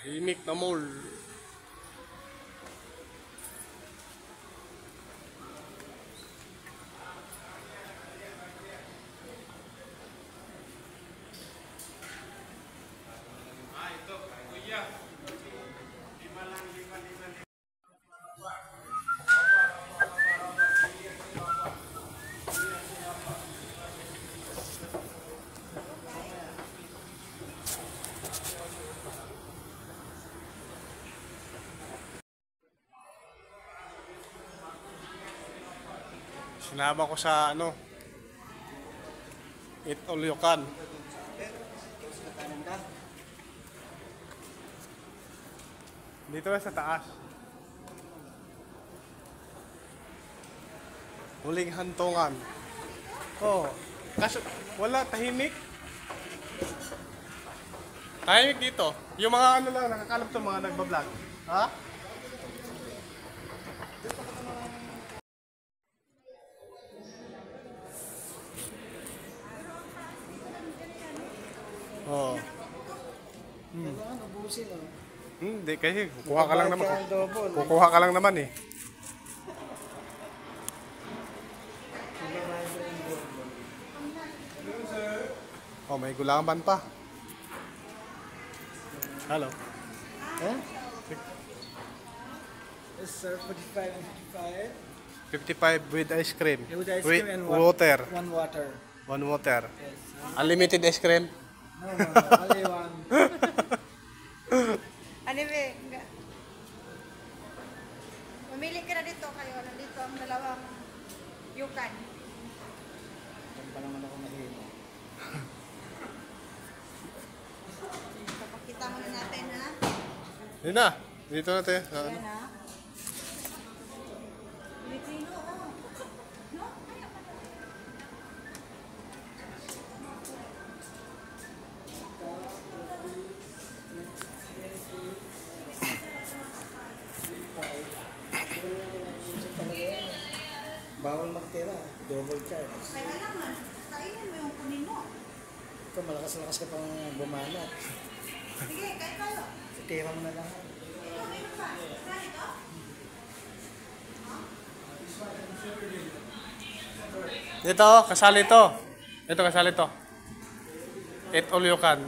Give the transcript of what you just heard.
Tahimik na mall. Ito, kuya. Lima lang. Sinama ko sa Eat All You Can. Dito na sa taas. Huling hantungan. Oh, kaso wala, tahimik. Tahimik dito. Yung mga lang, nakakalap to, mga nagbablog. Ha? Oh. Hindi, kasi kukuha ka lang naman. Kukuha ka lang naman eh. Oh, may gulaman pa. Hello. Huh? Yes, sir. 55. 55 with ice cream. With ice cream and water. One water. One water. Yes. Unlimited ice cream. No. Only one. Anyway, mamili ka na dito kayo. Nandito ang dalawang yukan. Diyan pa naman ako mahina. Papakita muna natin, ha? Yun na. Dito natin. Ayan, ha? Pilipino, oh. No? Bawal magtira. Double charge. Kaya naman, kainin mo yung kunin mo. Ito, malakas-lakas ka pang bumanat. Sige, kain kayo. Tira mo na lang. Ito, may pa. Saan ito? Dito, kasali to. Ito, kasali to. Eat All You Can.